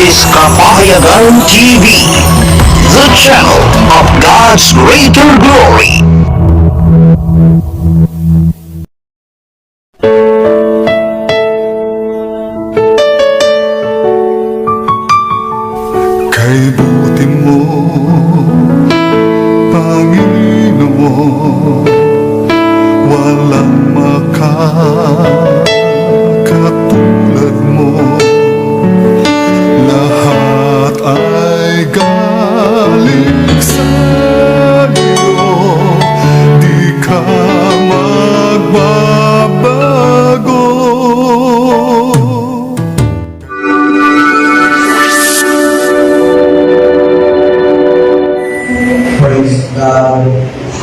is Kapahayagan TV, the channel of God's greater glory. Kay buti mo, Panginoon, walang makakatulad mo. Lahat ay galing sa iyo, di ka magbabago. Praise God.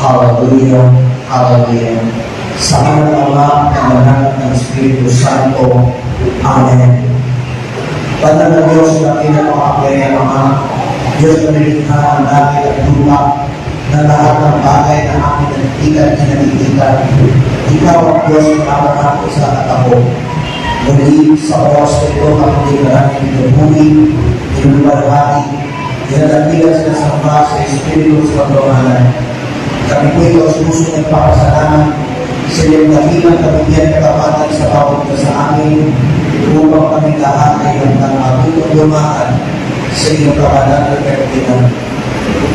Hallelujah. Hallelujah. Sa ngalan ng Ama, ng Anak, ng Espiritu Santo. Amen. Banal na Diyos na pinapakapaya ng Ama, Diyos na nilikha ng langit at lupa, na lahat ng bagay na amin nanitikan at nanitikan. Ikaw ang Diyos na naman sa katako. Muli sa oras na ito, ang namin pinubuhi, pinubalhati, pinanatigan sa samba sa Espiritu sa Pagkawalan. Kami po ito sumusong ng papasalamat sa iyong dakilang kabigyan katapatan sa bawat ito sa amin upang kami lahat ay hanggang matutulungan sa iyong kawalan at kapitan.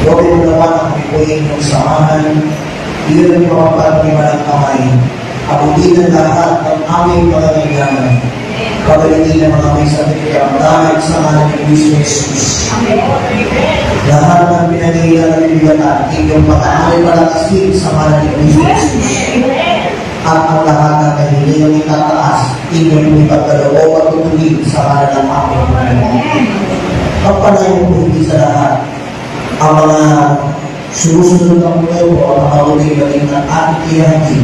Gawin mo naman ang kami po inyong samahan, iyon ang mapapagniman ng kamay, abutin ang lahat ng aming mga kailangan. Pagalitin ang mga may sakit karamdaman sa ngalan ni Cristo Jesus. Lahat ng pinag-iilan ng bigatan, inyong pag-aamay palakasin sa ngalan ni Cristo Jesus. At ang lahat ng kahilingang itataas, inyong ipagkaloob at tutulin sa ngalan ng aming Panginoon. Pagpanayin po hindi sa lahat, ang mga sumusunod ng mundo o ang mabuting galing ng ating ihati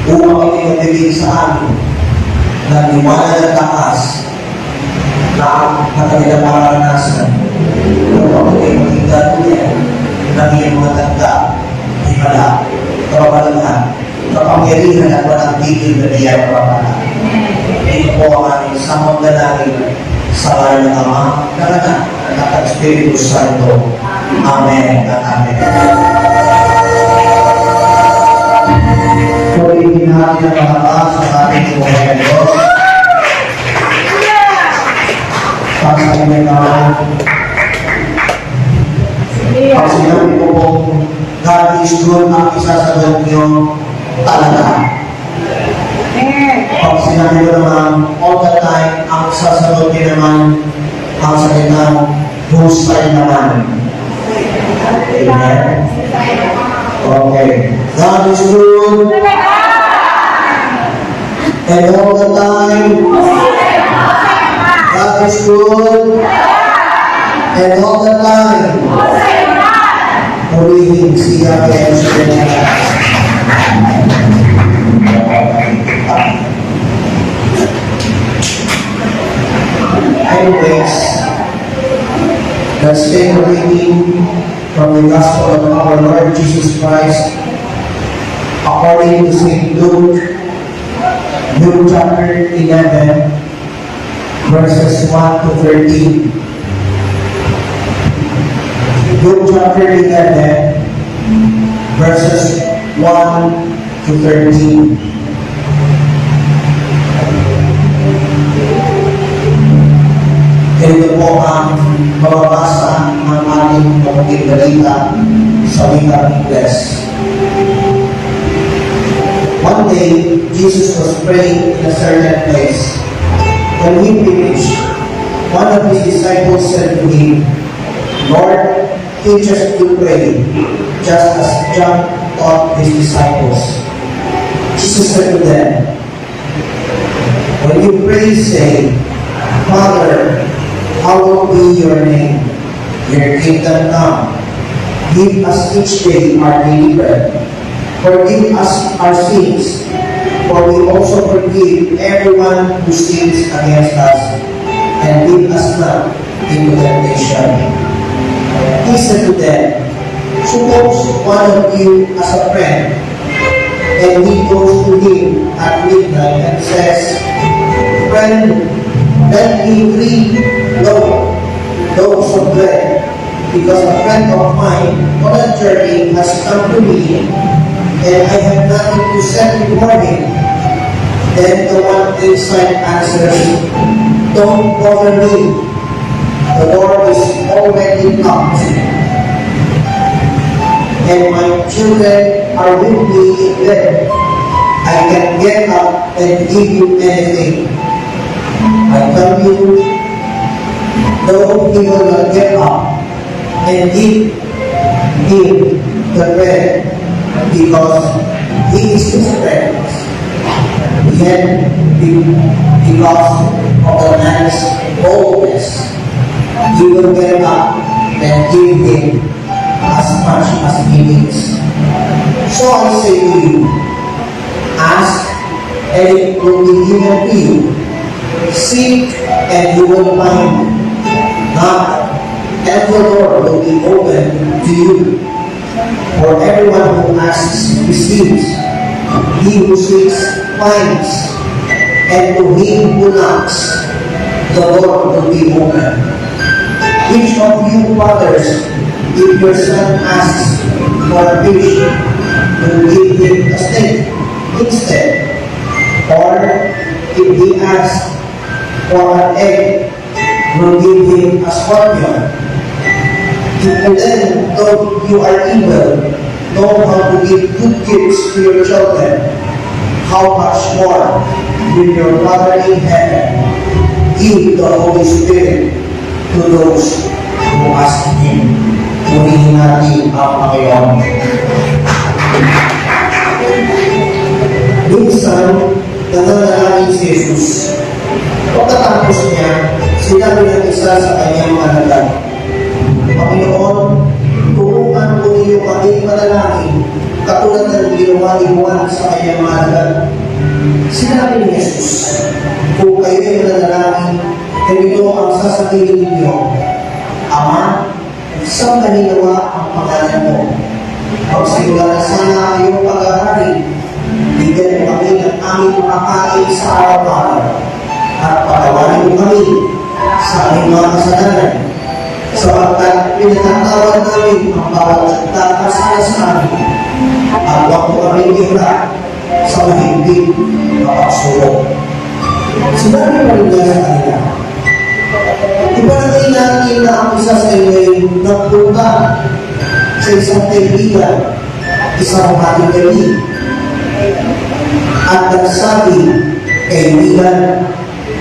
upang ipinabigay sa amin na liwanag at taas na ang kanilang maranasan upang ito'y maging gatuloy ng iyong mga tanda, himala, kapabalangan, kapangyarihan at walang tigil na diyan kapabalangan. Ito po ang aming samang dalangin sa ngalan ng Ama, ng Anak, at Espiritu Santo. Amen at Amen. Purihin natin ang mga sa ating buhay ng Diyos. Pagsabihin natin. Pag sinabi ko kung God is good, ang isasagot niyo talaga. Pag sinabi ko naman all the time, ang isasagot niyo naman ang salitang husay naman. Amen? Okay. God is good. And all the time, God is good. And all the time, purihin siya kaya siya. Anyways, let's take a reading from the Gospel of our Lord Jesus Christ according to St. Luke, Luke chapter 11, verses 1 to 13. Luke chapter 11, verses 1 to 13. Ito po ang mababasa ng ating mabuting balita sa wikang Ingles. One day, Jesus was praying in a certain place. When he finished, one of his disciples said to him, Lord, teach us to pray, just as John taught his disciples. Jesus said to them, when you pray, say, Father, hallowed be your name, your kingdom come. Give us each day our daily bread. Forgive us our sins, for we also forgive everyone who sins against us, and lead us not into temptation. He said to them, suppose one of you as a friend, and he goes to him at midnight and says, Friend, lend me 3 loaves loaves of bread, because a friend of mine on a journey has come to me, and I have nothing to set before him. Then the one inside answers, don't bother me. The door is already locked, and my children are with me in bed. I can get up and give you anything. I tell you, no, he will not get up and give him the bread because he is his friend. Yet, because of the man's boldness, he will get up and give him as much as he needs. So I say to you, ask and it will be given to you. Seek and you will find. Knock and the door will be open to you. For everyone who asks receives. He who seeks finds. And to him who knocks, the door will be open. Which of you fathers, if your son asks for a fish, will give him a snake instead? Or if he asks for an egg, will give him a scorpion? If you then, though you are evil, know how to give good gifts to your children, how much more will your Father in heaven give the Holy Spirit to those who ask Him? Purihin natin ang Panginoon. Minsan, nananalangin si Jesus. Pagkatapos niya, sinabi ng isa sa kanyang manalangin, Panginoon, tulungan mo niyo kami manalangin katulad ng ginawa ni Juan sa kanyang manalangin. Sinabi ni Jesus, kung kayo ay manalangin, ganito ang sasabihin ninyo, Ama, isang kaninawa ang pangalan mo. Magsimula na sana ang iyong pag-ahari. Bigyan mo kami ng aming makakain sa araw-araw. At patawarin mo kami sa aming mga kasalanan. Sapagkat pinatatawad namin ang bawat nagkakasala sa amin. At huwag mo kami ihula sa mahigpit na pagsulong. Sinabi mo rin niya sa kanila, ipanagay natin na ang isa sa inyo ay nagpunta sa isang kaibigan, isang kaibigan, at nagsabi, kaibigan,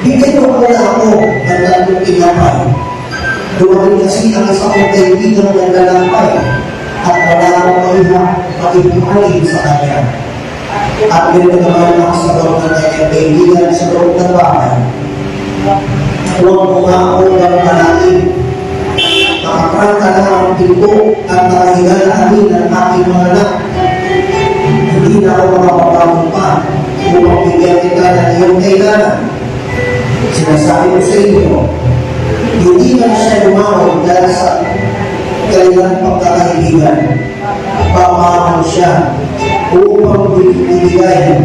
bigyan mo pala ako ng tatlong tinapay. Dumating kasi ang isang kaibigan ng lalakay at wala akong makipagpahalin sa kanya. At ganito naman ang sagot ng kanyang kaibigan sa loob ng bahay. Huwag mo nga ako magpalain. Nakaprangka na ang pinto at nakahiga na amin ang aking mga anak. Hindi na ako makapagpapagod pa upang bigyan kita ng iyong kailangan. Sinasabi ko sa inyo, hindi na siya lumawag dahil sa kailangan pagkakaibigan. Pamahal siya upang ibigay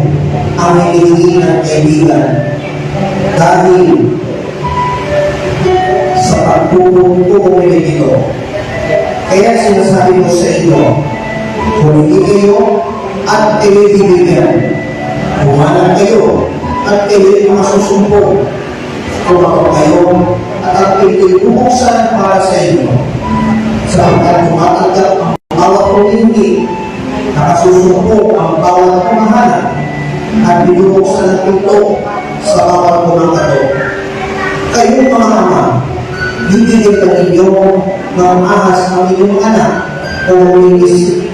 ang hinihingi ng kaibigan. Dahil sa pagpupong ito. Kaya sinasabi ko sa inyo, humingi kayo at kayo ibigyan. Humanap kayo at kayo masusumpong. Tumakot kayo at ang pinto'y bubuksan para sa inyo. Sapagkat tumatanggap ang bawat humingi, nakasusumpong ang bawat pumahanap, at binubuksan ang pinto sa bawat kumakato. Kayo mga ama, bibigyan ka ninyo ng ahas ang inyong anak o humingi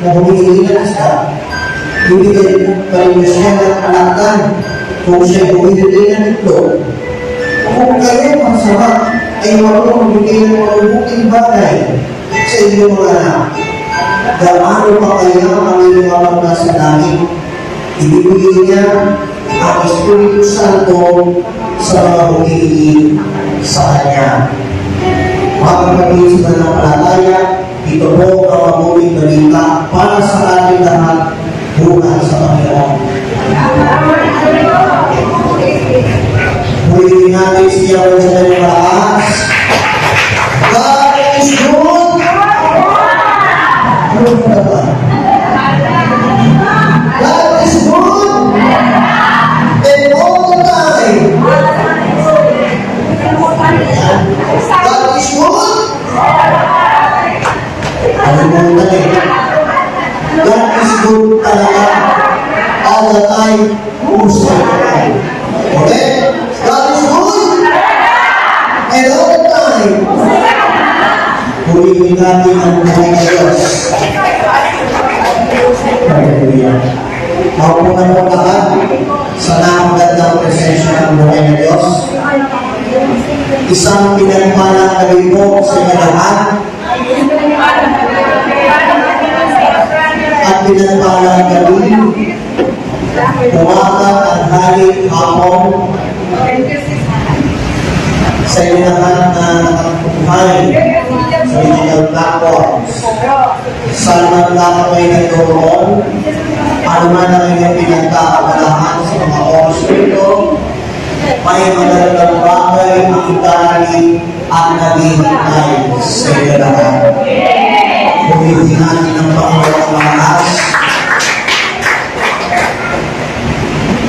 ng isda. Bibigyan ka ninyo siya ng alatan kung siya humingi ng itlog. Kung kayo masama ay marunong bigyan ng malubuting bagay sa inyong mga anak, gaano pa kaya ang inyong mga nasa langit? Ibibigay niya ang Espiritu Santo sa mga humingi sa Kanya. Mga kapatid sa mananampalataya, ito po ang mabuting balita para sa ating lahat bukas sa Panginoon. Purihin natin siya sa kanyang lakas. husay. Okay? God is good. And all the time. Purihin natin ang buhay ng Diyos. Hallelujah. Maupo na po lahat sa napagandang presensya ng buhay ng Diyos. Isang pinagpalang gabi po sa inyo lahat. At pinagpalang gabi, umaga, tanghali, hapon, sa inyo lahat na nakatuhay sa digital platforms. Saan man lang kayo nagturoon, ano man ang inyong pinagkakabalahan sa mga oras nito, may magandang bagay ang dali at naghihintay sa inyo lahat. Pumili natin ang Panginoon ng malakas.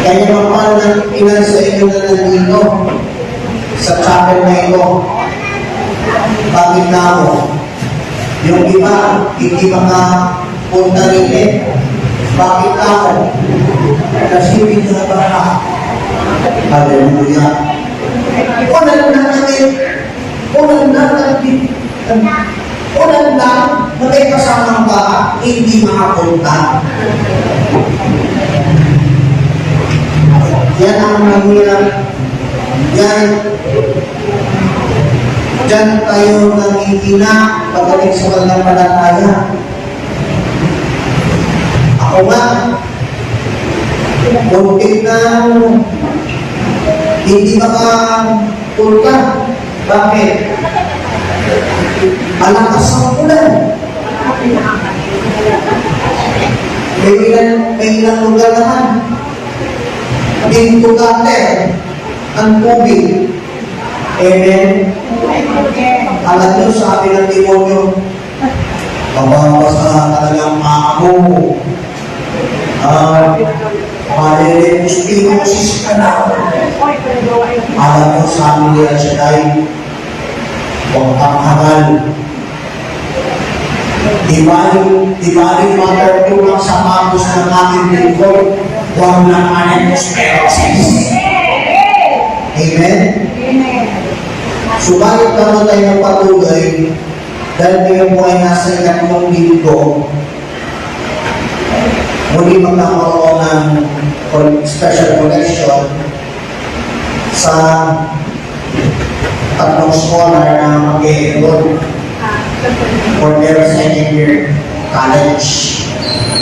Kaya mapal ng ilan sa inyo na nandito sa chapel na ito. Bakit na ako? Yung iba, hindi makapunta rin eh. Bakit na ako? Kasi pinabara. Hallelujah. Unang na may kasamang ba, hindi makapunta. Yan ang mahirap. Diyan tayo nangihina pagdating sa kanyang palataya. Ako nga, muntik na hindi makapunta. Bakit? Malakas ang ulan. May ilang lugar naman. Dito dati, ang tubig. Amen. Alam nyo, sabi ng demonyo, mababasa talagang ako. Malilimuspinosis ka na. Alam nyo, sabi nila siya ay huwag kang hangal. Di bali mother ko lang sa matos ng aking lingkod, huwag na malilimuspinosis. Amen? Subalit naman tayo ng patuloy dahil ngayon po ay nasa ikatlong linggo, muli magkakaroon ng special connection sa tatlong scholar na mag-e-enroll for their second year college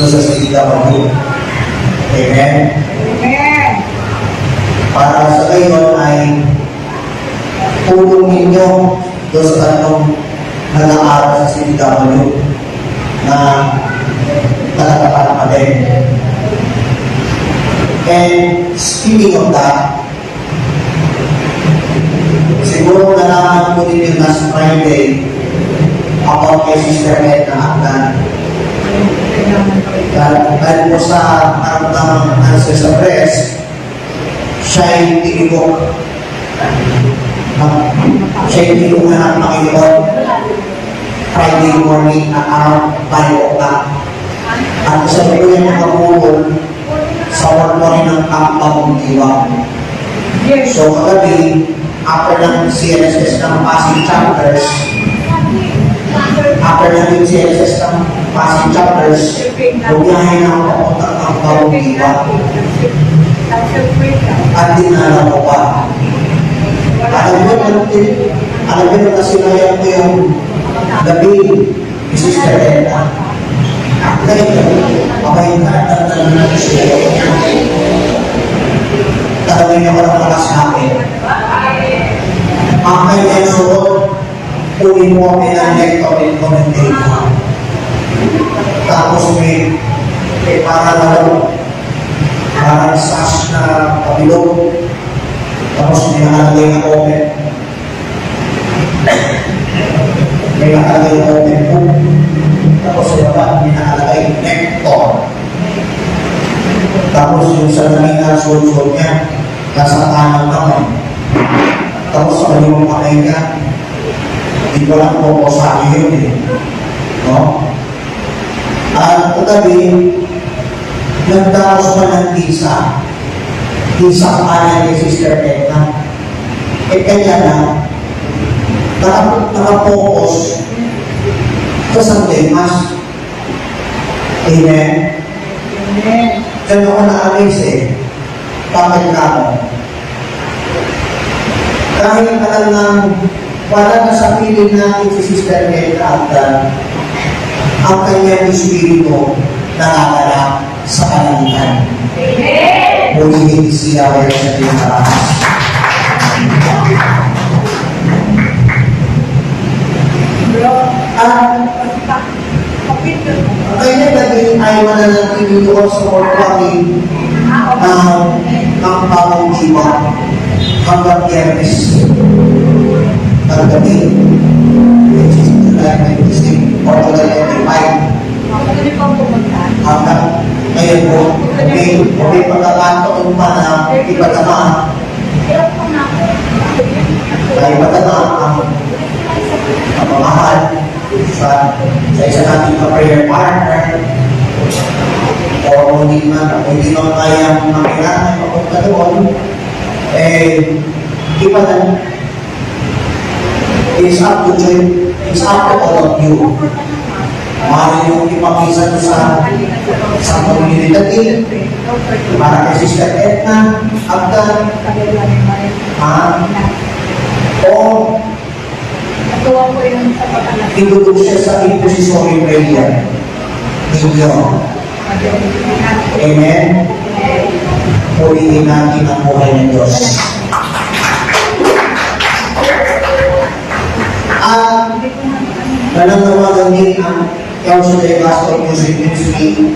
doon sa CDW. Amen? Para sa ngayon ay tulong ninyo doon sa tatlong nag-aaral sa CDW na nakatapat pa din. And speaking of that, siguro nalaman po ninyo last Friday about kay Sister Edna Aklan. Dahil po sa naramdamang answer sa press, siya ay tinibok. Siya ay tinibok ng Panginoon Friday morning at around 5 o'clock. At isa po yung nakapulol sa wartone ng Kampang Diwa. So kagabi, after ng CLSS ng passing chapters, bumiyahe na ako papunta ng Kampang Diwa. At dinala ko pa. Alam mo na sinayan ko yung gabi ni Sister Edna. Mabay na talaga siya. Talaga niya walang lakas namin. Ang kanyang suot, kunin mo ang pinanektor in commentator. Tapos may parang sash na kabilog. Tapos may nakalagay na open. May nakalagay na open book. Tapos sa baba, may nakalagay nectar. Tapos yung salamin na sulsol niya, nasa kanan naman. Tapos sa kanyang kamay niya, hindi ko lang po sa akin yun eh. No? At kagabi, nagdaos pa ng visa isang panay ni Sister Edna. Kaya na, nakapokus sa Sunday Mass. Amen? Diyan ako na-amaze eh. Bakit ka mo? Kahit talagang wala na sa piling natin si Sister Edna at ang kanyang espiritu nakakalap sa kalangitan. Mulihin siya ay sa tinaramas. Kaya naging ay mananatili doon sa portuaking ng pamong jiwa hanggang Biyernes ng gabi, which is July 26 or July 25. Hanggang ngayon po, may pagkakataon pa na ipadama ang pamamahal sa isa nating prayer partner o hindi man kayang makilala papunta doon, iba na it's up to all of you. Maaari yung ipakisa sa komunidad para kay Sister Edna o idudog siya sa intercessory prayer ninyo. Amen? Purihin natin ang buhay ng Diyos. Nananawagan din ang Council of Gospel Music Ministry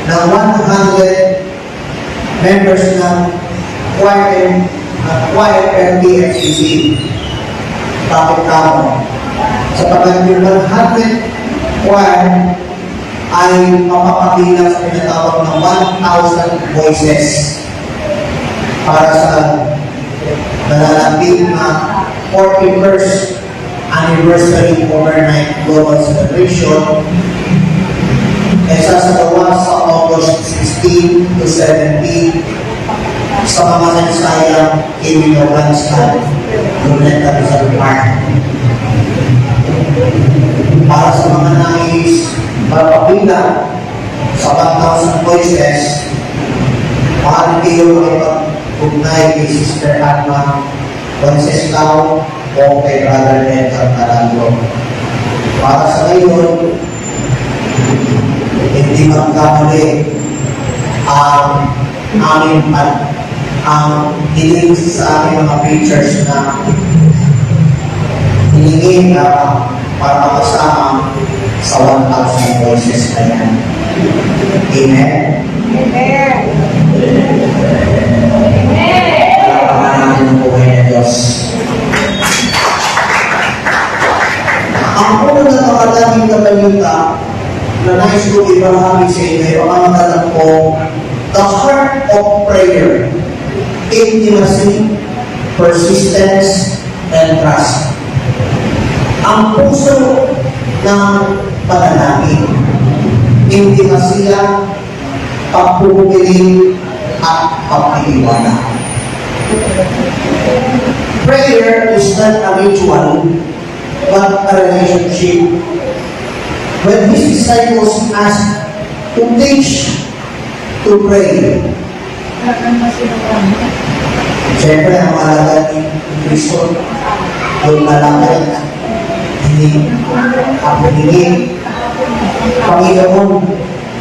ng 100 members ng choir LPFCC. Bakit kamo? Sapagkat yung 100 choir ay mapapabilang sa pinatawag ng 1,000 voices para sa nalalapit na 41st anniversary overnight global celebration ay sasagawa sa August 16 to 17 sa mga nagsayang Kevin-Oganstan Luneta Rizal Park. Para sa mga nais mapapila sa 1,000 voices, maaari kayo makipag-ugnay kay Sister Alma Wenceslao o kay Brother Edgar Tarango. Para sa ngayon, hindi magkamali ang aming ang hiling sa aming mga preachers na hilingin na para makasama sa 1,000 voices na yan. Amen? Amen! Palapakan natin ang buhay ng Diyos. Ang unang nakalaging kabalita na nais ko ibahagi sa inyo ang matalang po, the heart of prayer, intimacy, persistence, and trust. Ang puso ng panalangin, intimasiya, pagpupupiling, at pagpiliwala. Prayer is not a ritual, but a relationship. When his disciples asked to teach to pray, siyempre ang mahalaga ni Kristo, yung malapit, hindi ako hindi, Panginoon,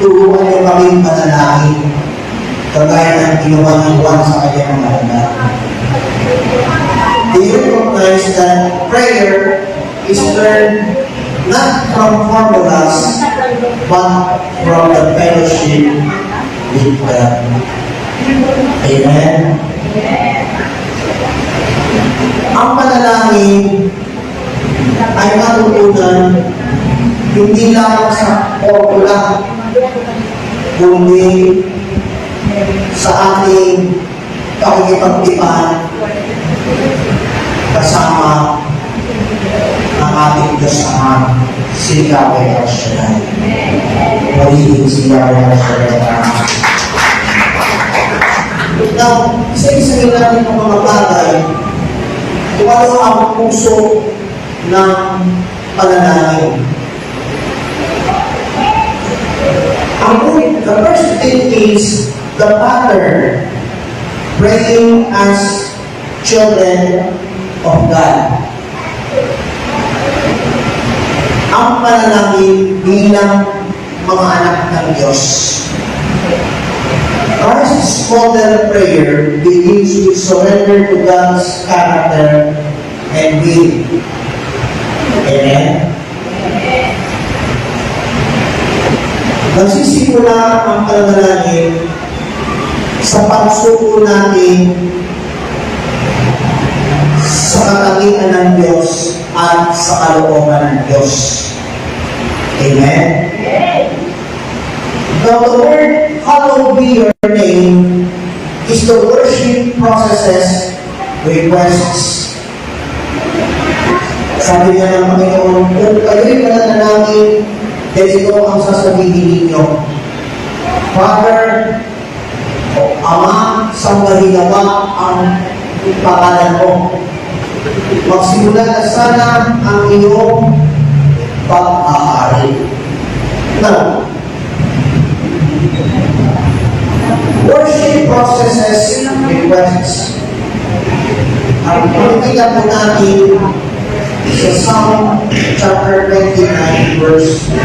tulungan niyo kami manalangin, kagaya ng ginawa ng Juan sa kanyang mahalaga. Do you recognize that prayer is learned not from formulas, but from the fellowship with God? Amen? Ang panalangin ay matutunan hindi lang sa formula, kundi sa ating pakikipagtipan kasama ang ating Diyos Ama, si Yahweh El-Shaddai. Purihin si Yahweh El-Shaddai. Now, isa-isahin natin ang mga bagay kung ano ang puso ng pananalangin. The first thing is the pattern, praying as children of God. Ang panalangin bilang mga anak ng Diyos. Christ's model prayer begins with surrender to God's character and will. Amen? Nagsisimula ang panalangin sa pagsuko natin sa katangian ng Diyos at sa kalooban ng Diyos. Amen? Now, the word, hallowed be your name, is the worship processes requests. Sabi niya ng Panginoon, kung kayo'y mananalangin, ganito ang sasabihin ninyo. Father, o Ama, sambahin nawa ang pangalan mo. Magsimula na sana ang iyong pag-aari. Now, worship processes requests. Ang pagkita po natin sa Psalm chapter 29 verse 2.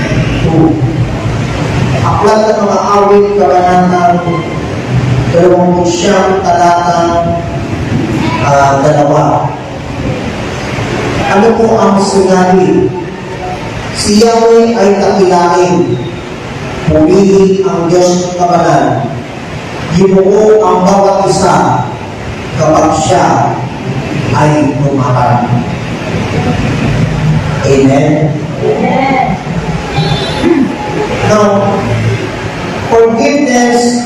Aklat ng mga awit kabanatang 29 talatang 2. Ano po ang sinabi? Si Yahweh ay takilain. Pumili ang Diyos kabanal. Gibuo ang bawat isa kapag siya ay tumakan. Amen? Now, forgiveness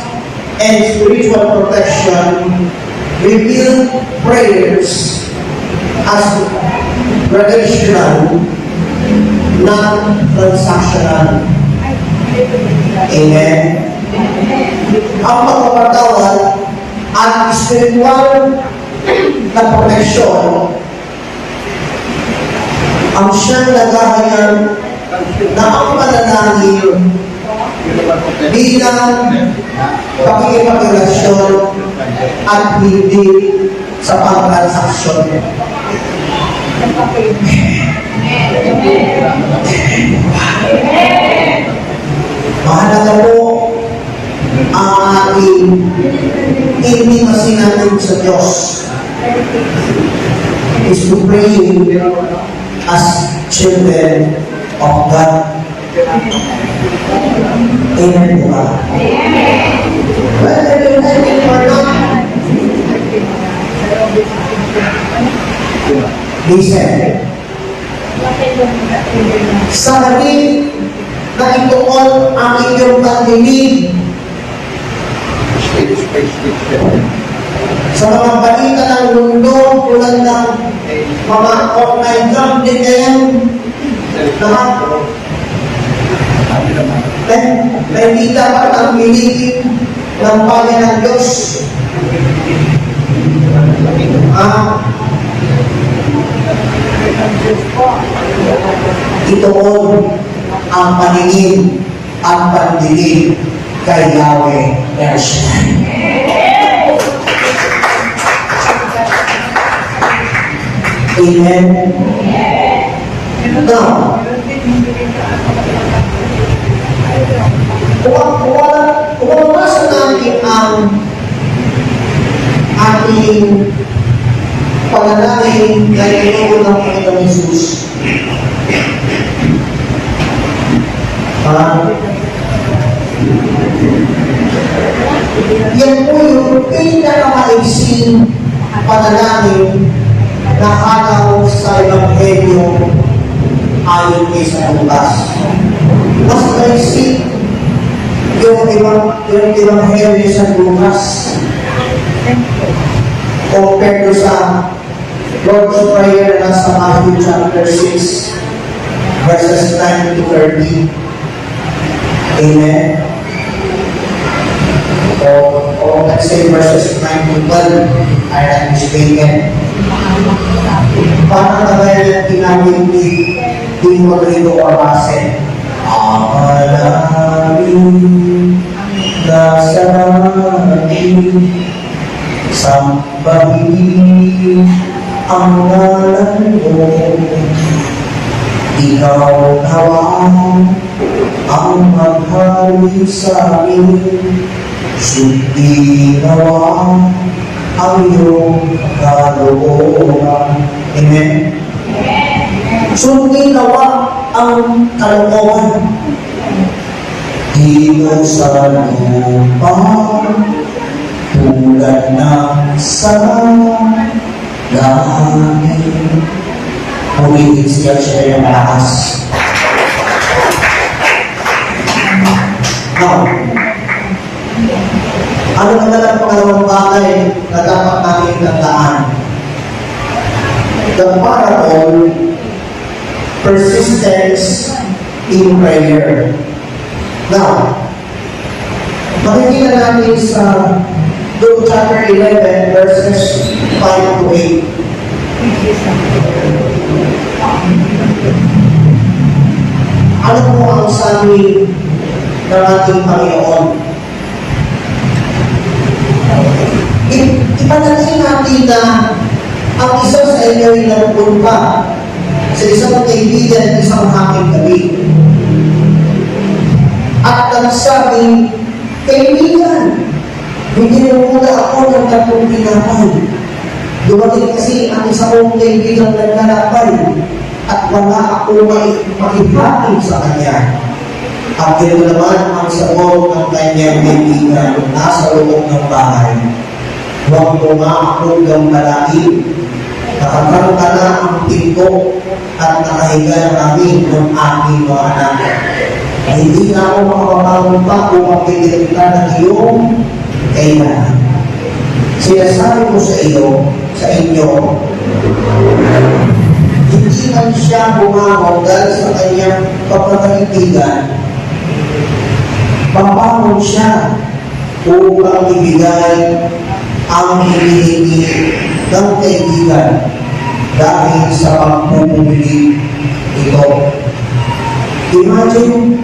and spiritual protection reveal prayers as relational, not transactional. Amen? Ang pagpapatawad at spiritual na protection ang siyang naghahayan na ang panalangin bilang pakikipagrelasyon at hindi sa pagtransaksyon. Mahalaga po ang ating intimacy natin sa Diyos is to pray as children of God. Amen po ba? Whether you like it or not, listen. Sa halip na ituon ang inyong pagdinig sa mga balita ng mundo tulad ng mga online job din ngayon na hindi dapat ang piliin ng bayan ng Diyos. Itoon ang paningin at pandinig kay Yahweh Ershman. Amen? Now, kung mabasa natin ang ating panalangin na ginagawa ng Panginoon Jesus, yan po yung pinakamaiksing panalangin na hanaw sa Ebanghelyo ayon kay San Lucas. Mas maisip yung Ebanghelyo sa Lucas compared to sa Lord's Prayer na sa Matthew chapter 6 verses 9 to 30. Amen? or let's say verses 9 to 12, ay not mistaken. Parang kagaya ng tinawin ni Rodrigo Orbasen. Amalangin na sa akin, sambahin ang ngalan mo. Ikaw nawa ang maghari sa amin, sundin nawa ang iyong kalooban. Amen? Sundin nawa ang kalooban dito sa lupa, tulad ng sa langit. Ulitin siya ng malakas. Now, ano na lang ang pangalawang bagay na dapat natin tandaan? The parable, persistence in prayer. Now, makikita natin sa Luke chapter 11, verses 5 to 8. Ano po ang sabi ng ating Panginoon? Ipanalangin natin na ang isa sa inyo ay napunta sa isang kaibigan, isang haking gabi. At nagsabi, kaibigan, hindi mo muna ako ng tatlong tinapay. Dumating kasi ang isang kong kaibigan naglalakay at wala ako makihati sa kanya. At gano'n naman ang sagot ng kanyang kaibigan nasa loob ng bahay. Huwag mo nga akong gambalain. Nakakarta na ang pinto at nakahiga kami ng aking mga anak. Hindi na ako makapabangon pa upang pinilita ng iyong kailangan. Sinasabi ko sa inyo, hindi man siya bumangon dahil sa kanyang pagkakaibigan, papangon siya upang ibigay ang hinihingi ng kaibigan dahil sa pagpupuli ito. Imagine,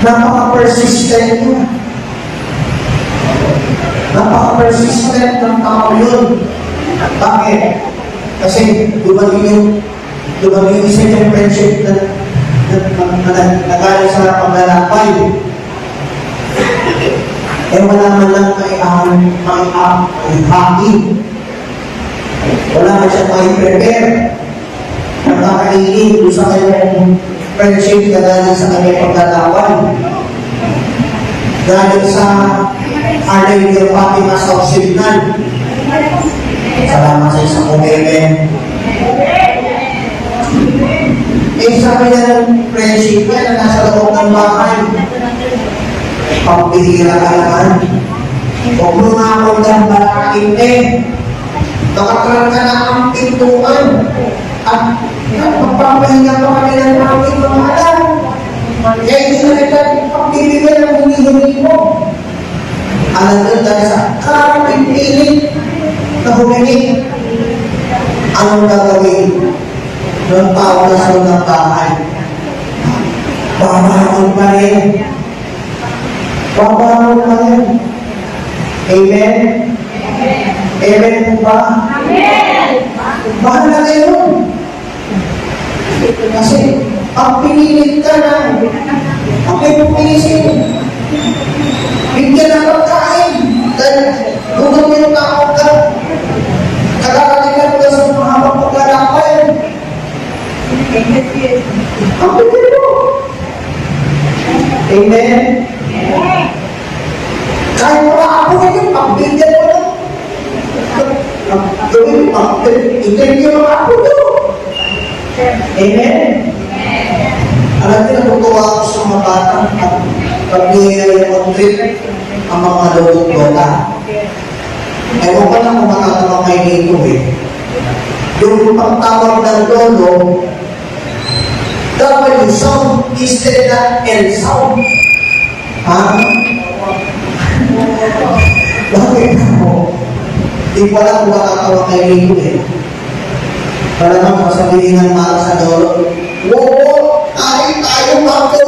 napaka-persistent niya. Napaka-persistent ng tao yun. Bakit? Kasi dumating yung isa yung friendship na nagaling sa paglalakay. Eh wala man lang haki. Wala man siya prepare. Nakakainin doon sa kanyang friendship na galing sa kanyang paglalakay. Galing sa Our Lady of Fatima South Signal. Salamat sa isang kumeme. Eh, sabi na ng friendship niya na nasa loob ng bahay. Pampihira ka naman. Huwag mo nga akong gambalain eh. Nakakran ka na ang pintuan. At magpapahinga pa kami ng aming mga alam. Kaya hindi na nila pagbibigyan ng huli-huli mo. Alam nyo dahil sa karaping pilit na humingi, anong gagawin ng tao na sa ng bahay? Babangon pa rin. Babangon pa rin. Amen? Amen po ba? Amen! Mahal na ngayon. Kasi, pag pinilit ka na, ang may pupilisin. Bigyan ng pagkain. Dahil gutom yung tao ka. Nakakalikan ka sa mahabang paglalakay. Ang bigyan mo. Amen? Kahit mga ako ngayon, pagbigyan mo lang. Interview mga ako to. Amen? Alam niyo, natutuwa ako sa mga batang pag niyayari ang trip ang mga lulong lola. Ewan ko lang kung matatanong kayo dito eh. Yung pagtawag ng lolo, W sound instead na L sound. Ha? Bakit mo? Di pa lang kung makatawa kay Ringo eh. Para naman sasabihin ng mata sa lolo, "Wow, tayo magto,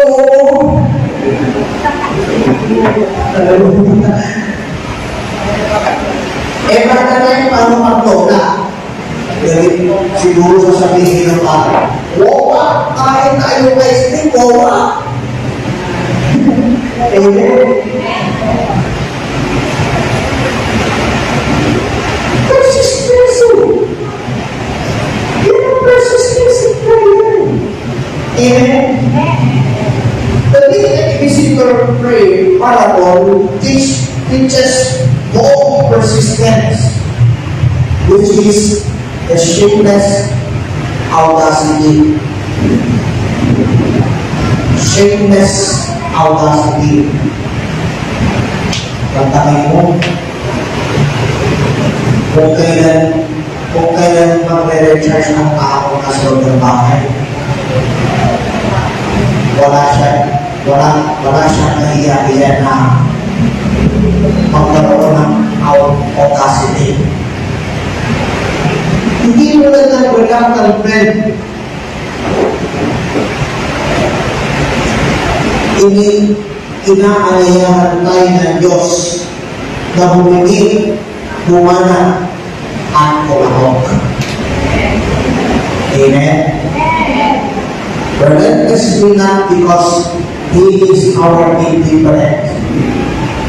eh, baka na yung paano magtola? Siguro sasabihin ng mata, "Wow, tayo kay Steve, wow." Amen. Persistency. Persistency prayer. Amen. The visitor prayer parable teaches both persistence, which is the shameless audacity. Shameless audacity. Pagtakay mo, kung kailan magre-recharge ng tao na sa loob ng bahay, wala siyang kahiya-hiya na magkaroon ng audacity. Hindi mo na reluctant friend. Inaalayahan tayo ng Diyos na humingi, humana, at kumahok. Amen? Relentlessly not because He is our indifferent,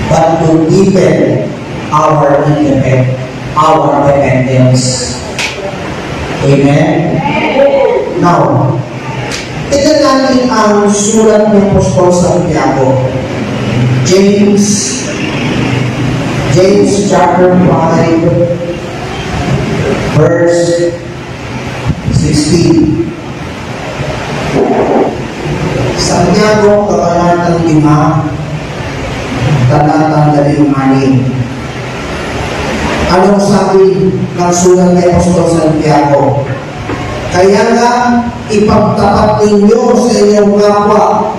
but to deepen our dependence. Amen? Now, tignan natin ang sulat ng Apostol Santiago. James chapter 5, verse 16. Santiago, kabanatang 5, talatang 16. Anong sabi ng sulat ng Apostol Santiago? Kaya nga, ipagtapat ninyo sa inyong kapwa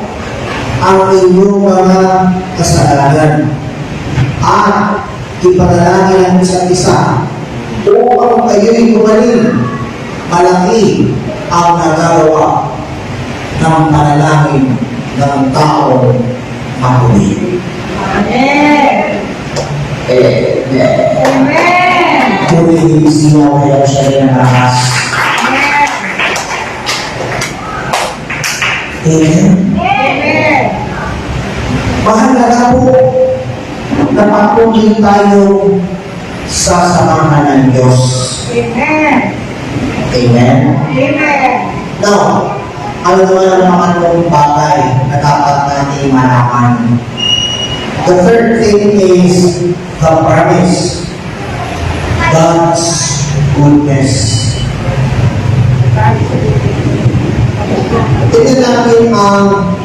ang inyong mga kasalanan at ipanalangin ang isa't isa upang kayo'y gumaling. Malaki ang nagagawa ng panalangin ng tao mabuti. Amen. Amen. Amen. Purihin siya kaya siya rin ang lakas. Amen. Amen. Mahalaga po na patuloy tayo sa samahan ng Diyos. Amen. Amen. Amen. Now, ano naman ang mga anong bagay na dapat natin malaman? The third thing is the promise. God's goodness. Tignan natin ang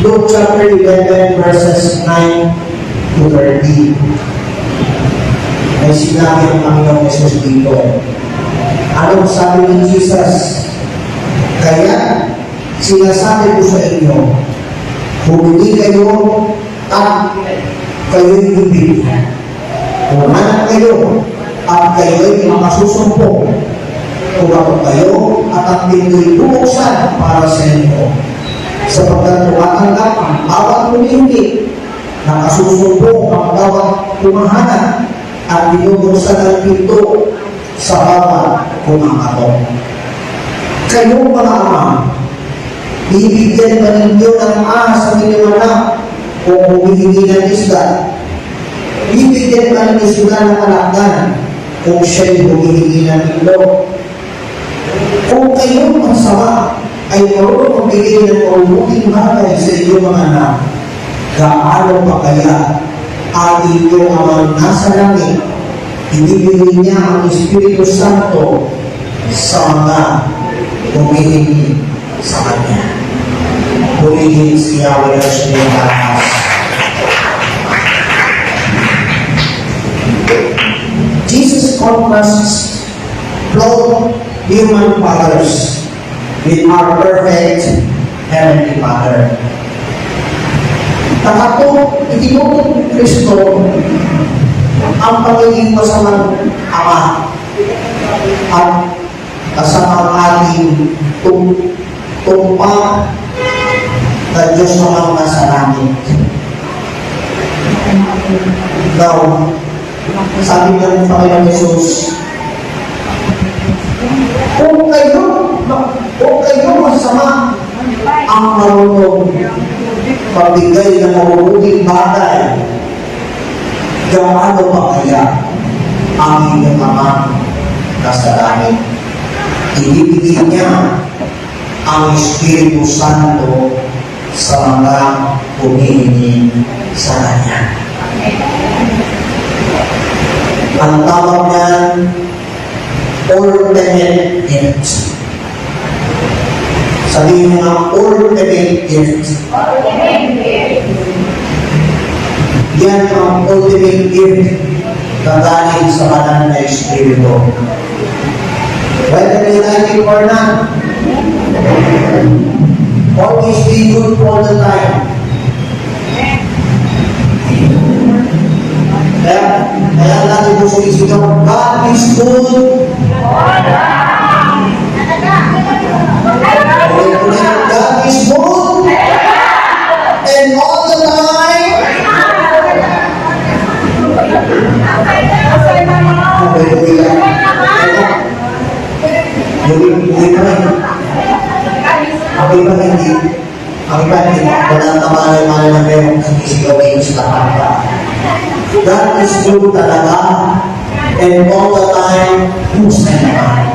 Luke chapter 11 verses 9 to 13. May sinabi ang Panginoong Jesus dito. Anong sabi ni Jesus? Kaya sinasabi ko sa inyo, humingi kayo at kayo'y bibigyan. Humanap kayo at kayo'y makasusumpong. Tumakot kayo at ang pinto'y bubuksan para sa inyo. Sapagkat tumatanggap ang bawat humingi, nakasusumpong ang bawat pumahanap at binubuksan ang pinto sa bawat kumakatok. Kayong mga ama, bibigyan ba ninyo ng ahas ang inyong anak o humihingi ng isda? Bibigyan ba ninyo sila ng alakdan kung siya'y humihingi ng itlog? Kung kayong masama ay marunong magbigay ng mabuting bagay sa inyong mga anak, gaano pa kaya ang inyong amang nasa langit, ibibigay niya ang Espiritu Santo sa mga humihingi sa Kanya. Humihingi siya wala siya ng lakas. Jesus contrasts flawed human fathers with our perfect Heavenly Father. Itinutong ni Kristo ang pagiging masamang ama at kasamang ating tumpa na Diyos na mga nasa langit. Now, sabi nga ng Panginoon Jesus, kung kayo masama ang marunong pagbigay ng mabubuting bagay, gaano pa kaya ang inyong Ama nasa langit? Ibibigay niya ang Espiritu Santo sa mga humihiling sa Kanya. Ang tawag niyan, ultimate gift. Sabihin mo nga, ultimate gift. Yan ang ultimate gift na galing sa banal na Espiritu. Whether you like it or not, always be good all the time. Kaya natin po sinisitaw, God is good. God is good. And all the time. Ang iba hindi, walang tamalay-malay na kayo sinisigaw kayo sa kapata. God is good talaga, and all the time, husay naman.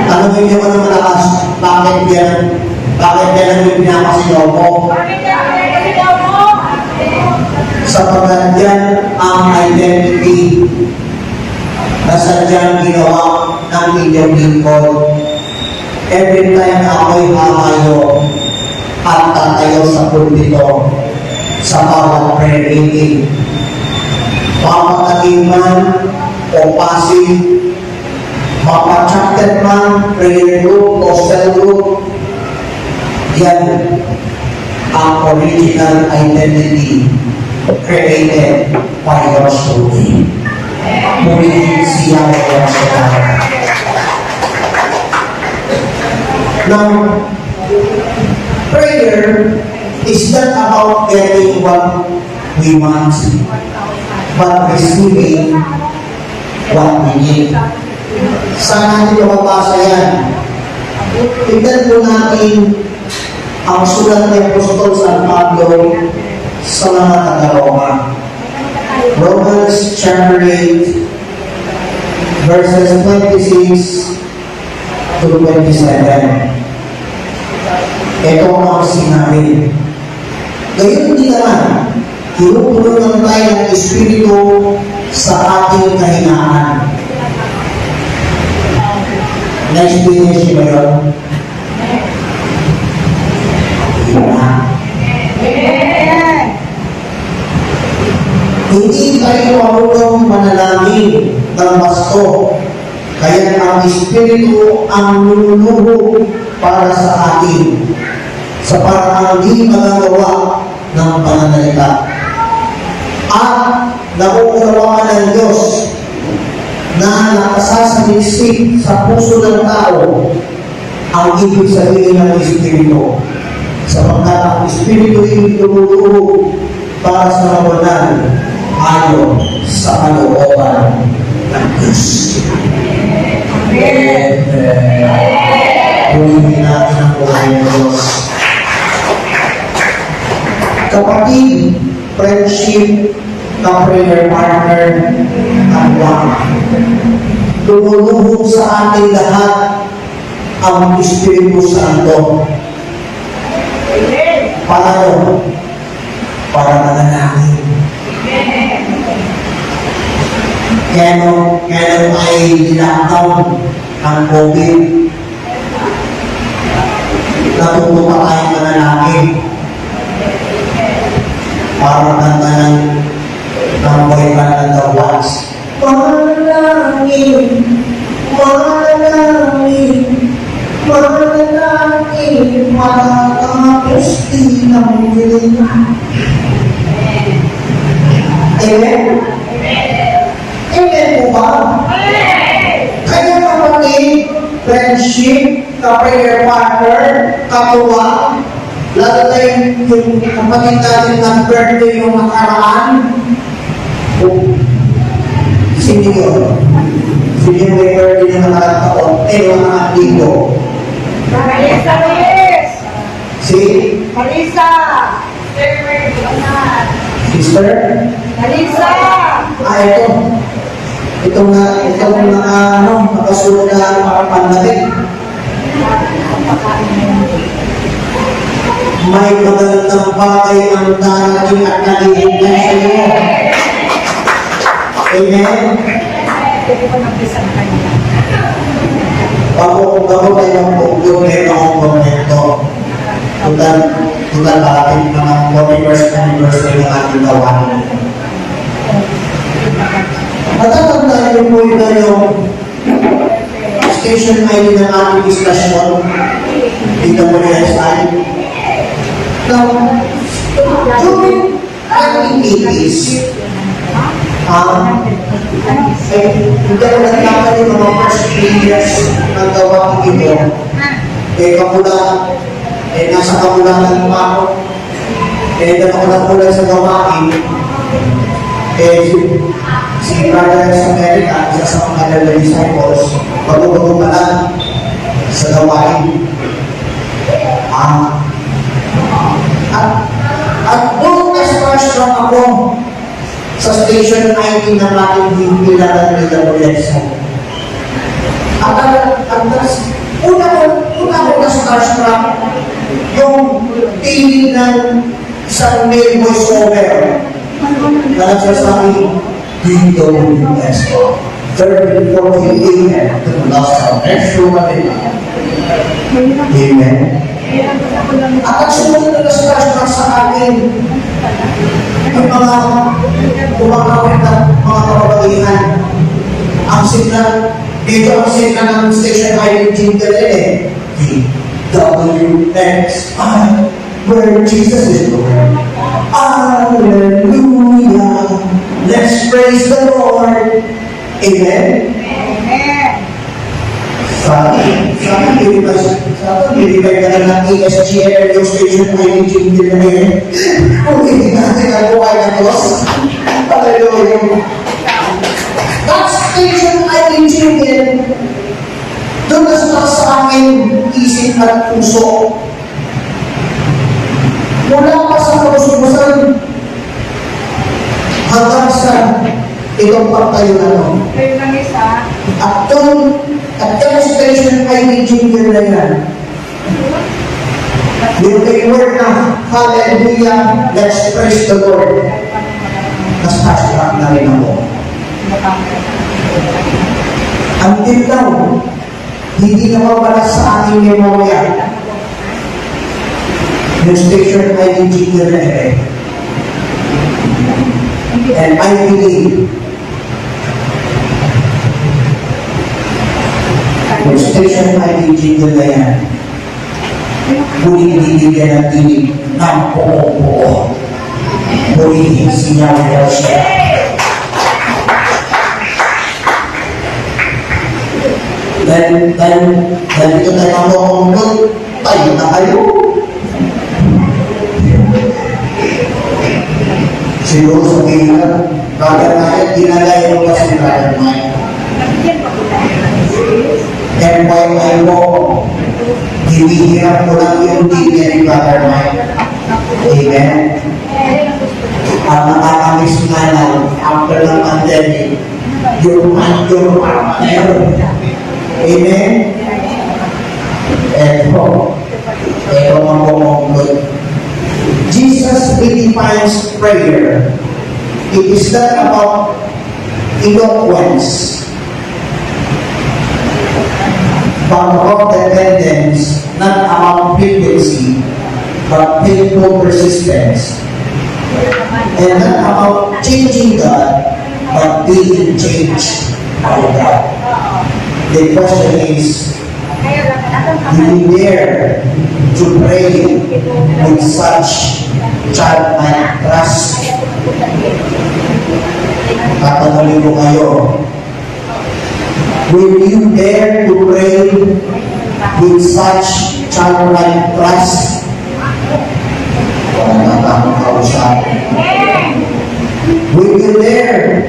Tanongin niyo mo ng malakas, bakit yan ang pinapasigaw mo? Sapagkat yan ang identity na sadyang ginawa ng inyong lingkod. Every time na ako'y hamayo at tatayo sa pulpito sa bawat prayer meeting, mapatagin man o passive, mapachapter man, prayer group o cell group, yan ang original identity created by your story. Muli siya ang sa Now, prayer is not about getting what we want, but receiving what we need. Saan natin mababasa yan? Tignan po natin ang sulat ni Apostol San Pablo sa mga taga-Roma. Romans chapter 8, verses 26 to 27. Ito ang sinabi. Gayun din naman, tinutulungan tayo ng Espiritu sa ating kahinaan. Na-experience ba yun? Hindi tayo marunong manalangin ng basto. Kaya ang Espiritu ang nululuho para sa atin sa parang hindi magagawa ng pananalita. At nauunawaan ng Diyos na nakasasaliksik sa puso ng tao ang ibig sabihin ng Espiritu. Sapagkat ang Espiritu ay lumuluho para sa kawalan ayon sa kalooban ng Diyos. Purihin natin ang buhay ng Diyos. Kapatid, friendship, na prayer partner, at one. Lumuluhog sa ating lahat ang Espiritu Santo. Paano? Para manalangin. Kaya ay lockdown ang COVID. Natuto pa tayong manalangin. Para nandanan ng boyfriend ng the ones. Manalangin, manalangin, manalangin, matatapos pinamili niya. Amen? Amen po ba? Kaya kapatid, friendship, ka-prayer partner, katuwa, lalo na yung kapatid natin ng birthday yung nakaraan. Sino yun? Sino yung may birthday na nakaraan taon? Yung mga dito. Marisa Luis. Si Marisa. Sister? Marisa. Ito. Itong nakasunod na harapan natin. May magandang bagay ang darating at nalilinggan sa iyo. Amen? Bago tayo mag-government ng governmento, tutal ating mga 41st anniversary ng ating gawain. Matatandaan niyo po yun na yung station ID ng ating diskusyon dito mo na side. Now, during 1980s, hindi ako nagkakal yung mga first 3 years ng gawain dito. Nasa kamulanan pa ako. Nakakulang sa gawain. Si Brother sa America, isa sa mga early disciples, bago-bago pa lang sa gawain. At doon na-starstruck ako sa station 19 ng ating bilaran ng WSM. Una ko na-starstruck yung feeling ng isang male voiceover na nagsasabing DWS 30-40 AM to the last salvation of it. Amen. At ang sumunod na starstruck sa akin yung mga kumakawit na mga kababaihan. Ang sigla, dito ang sigla ng station ID jingle WXI, where Jesus is Lord. Hallelujah. Let's praise the Lord. Amen. Amen. Sabi ka na ng ESG radio station ID jingle na yun. Kung hindi natin ang buhay ng Diyos. Hallelujah. That station ID jingle, doon na sa aking isip at puso. Mula pa sa kalusubusan hanggang sa itong pagtayo na ito. Kayo lang isa. At yung station ID jingle na yan, yung word na hallelujah, let's praise the Lord. Nas-hashtag na rin ako. Until now, hindi na mawala sa ating memorya yung station ID jingle na ito. And I believe yung station ID jingle na yan, muling bibigyan ng tinig ng buo-buo. Muling sinyaw siya. Dahil ito tayo mamukunod, tayo na kayo. Siguro sabihin na, Brother Mike, ginagaya mo kasi Brother Mike. FYI mo, hinihirap ko lang yung linya ni Brother Mike. Amen? At nakakamiss nga lang, after ng pandemic, yung partner. Amen? Eto ang pumunod. Jesus redefines prayer. It is not about eloquence, but about dependence, not about frequency, but faithful persistence. And not about changing God, but being changed by God. The question is, Do you dare to pray with such childlike trust? Tatanungin ko kayo, will you dare to pray with such childlike trust? Walang natakot kausap. Will you dare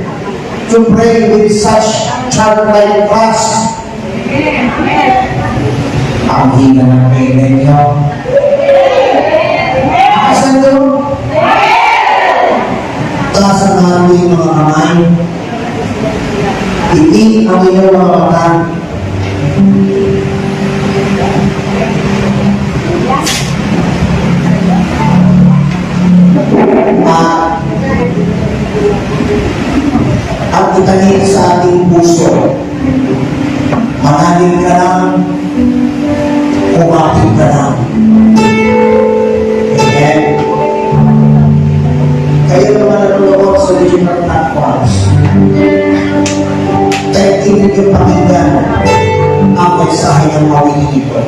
to pray with such childlike trust? Ang hina ng amen nyo. Asan doon? Taasan natin mga kamay. Itiin ang inyong mga mata. At itanin sa ating puso. Manalig ka lang, kumapit ka lang. Amen. Kayo naman nanonood sa digital platforms. Kaya tinig yung pakinggan ang mensahe ng mawili ito.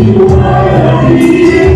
You are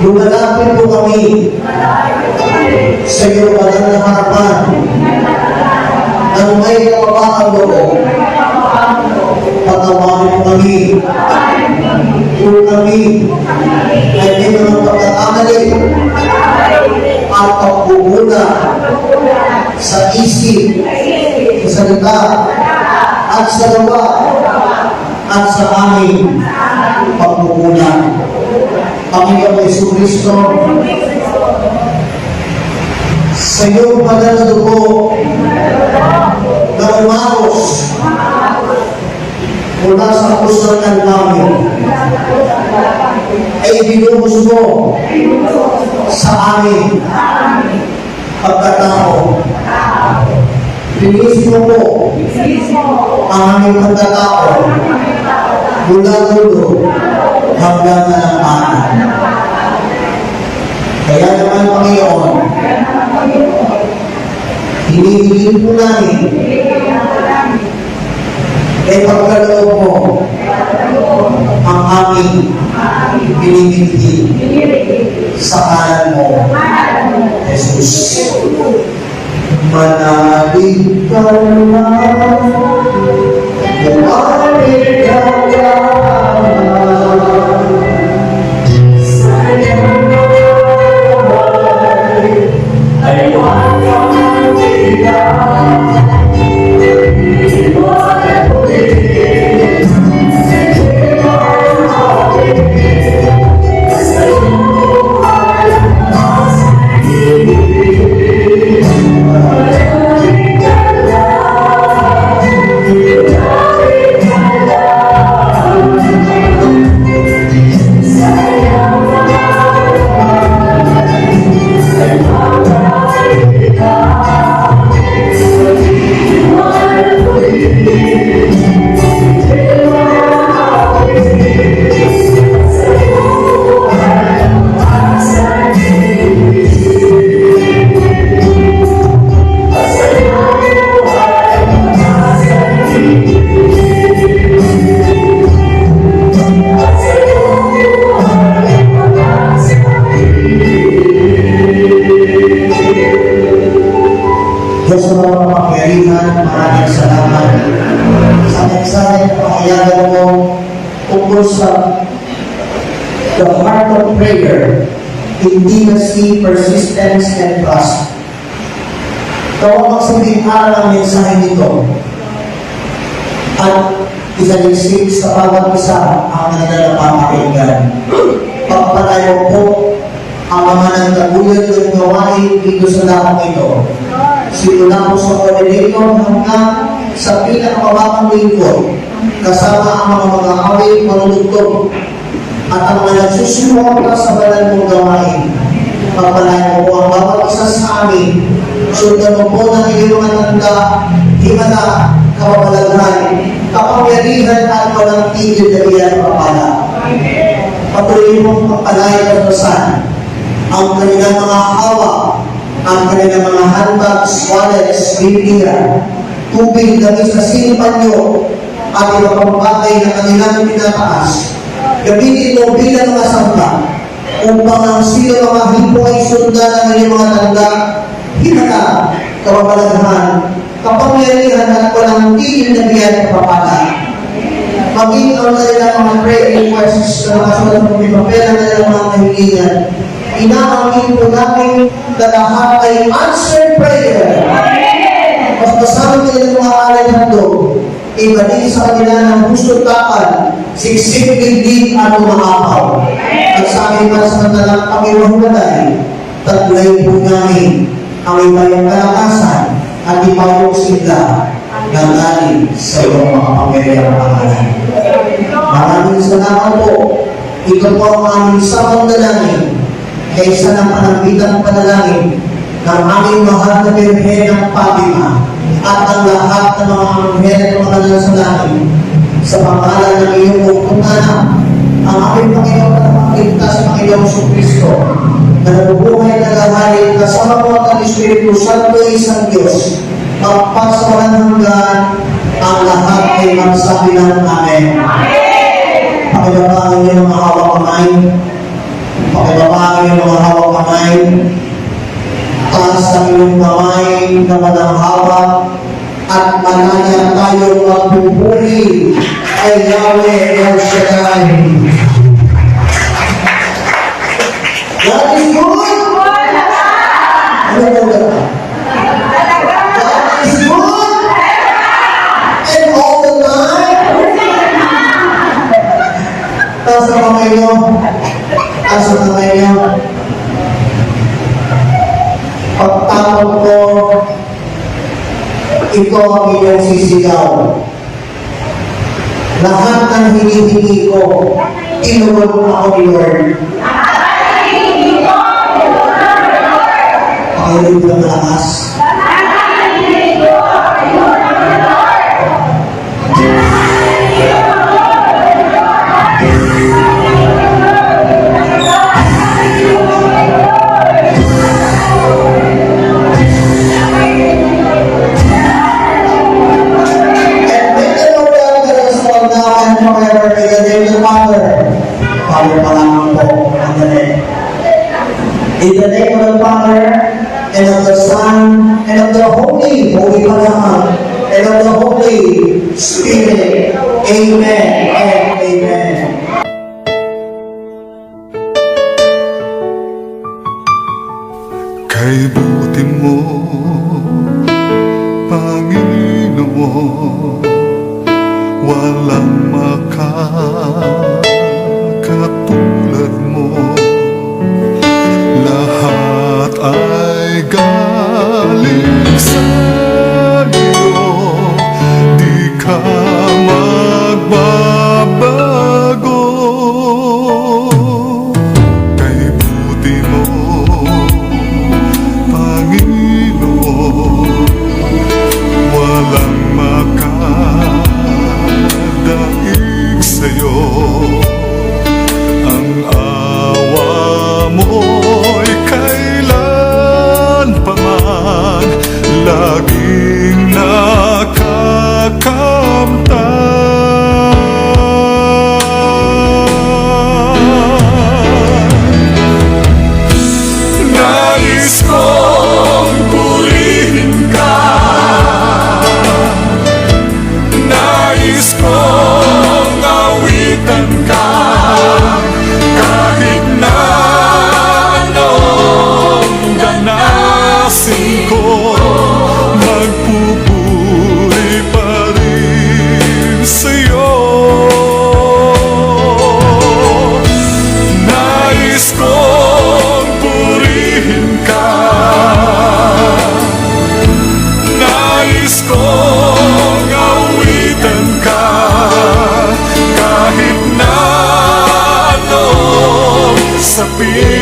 Lumalapit po kami sa iyong banal na harapan nang may kapapakang loob. Patawarin mo kami kung kami ay may mga pagkakamali at pagpupuna sa isip, sa salita, at sa gawa, at sa aming pagpupunan. Panginoon Jesucristo, sa iyong banal na dugo na umaros mula sa puso ng namin ay binuhos mo sa amin pagkatao. Linis mo po ang aming pagkatao mula dulo hanggang nalampanan. Kaya naman, Panginoon, hinihilin po namin ay pagkaloob mo ang aming binibigti sa kalan mo, Jesus. Manalig ka lang, manalig ka lang, sayang ay walang bilang. Diyos na mga makapagyarihan, maraming salamat sa mensahe na pakayagan mo tungkol sa the heart of prayer, intimacy, persistence, and trust. Ikaw ang sabihin aral ang mensahe nito at isalisip sa bawat isa ang kanilang napapakinggan. Pagpalayo po ang mga nagtaguyod ng gawain dito sa lakang ito. Simula po sa coordinator hanggang sa pinakamababang lingkod, kasama ang mga mag-aaway, manunugtog, at ang mga nagsusuporta sa banal mong gawain. Pagpalayo po ang bawat isa sa amin. Sundan mo po ng iyong mga tanda, himala, kapabalaghan, kapangyarihan at walang tigil na iyan papala. Patuloy mong pagpalayo at pasan ang kanilang mga hawa, ang kanilang mga handbags, wallets, Biblia, tubig na sa sinipanyo, at iba pang bagay na kanilang pinataas. Gamitin mo bilang mga sangka upang ang sino mga hipo ay sundan ang inyong mga tanda, hinala, kapabalaghan, kapangyarihan at walang tigil na biyan kapapala. Maging ang kanilang mga prayer requests na nakasulat ng papel ang kanilang mga kahilingan. Inaangkin po namin na lahat ay answered prayer. Mas kasama nila mga alay handog, ibalik sa kanila ng gusto takal, siksik, liglig at umaapaw. At sa aking masamantalang kami mahumalay, taglay po namin ang ibayang kalakasan at ibayong sigla na galing sa iyong mga pamilya pangalan. Maraming salamat po. Ito po ang aming sabang dalangin kaysa ng panambitan panalangin ng aming mahal na Birhen ng Fatima at ang lahat ng mga anghel at mga nananalangin sa pangalan ng iyong pagpuntahan ang aming Panginoon at Panginoon Panginoong Jesucristo na nabubuhay na lahayin kasama mo at ang Espiritu Santo ay isang Diyos magpasawalan hanggan ang lahat ay magsabi ng Amen. Pagkakang ang iyong mga hawak kamay, Pakibaba ang iyong mga hawak kamay. Taas ang iyong kamay na mananghawak at mananya tayong magpupuri kay Yahweh El Shaddai. God is good! Ano po ba? God is good! And all the time! Taas ang kamay niyo. Taas ang kamay niyo. Pagtapos ko, ito ang inyong sisigaw. Lahat ng hinihingi ko, inuwan ako ni Lord. Pakinig ng malakas. Father pa lamang po ang galing. In the name of the Father, and of the Son, and of the Holy pa lamang, and of the Holy Spirit. Amen and amen. Kay buti mo, Panginoon, walang makakatulad mo. Lahat ay galing sa iyo, di ka magbabago. Kay buti mo, Panginoon, walang makadaig sa'yo. Ang awa mo'y kailan pa man laging nakakamtan. Nais kong purihin ka, nais kong awitan ka, kahit na anong danasin ko, magpupuri pa rin sa'yo. Nais kong purihin ka, nais kong awitan ka, kahit na anong sabihin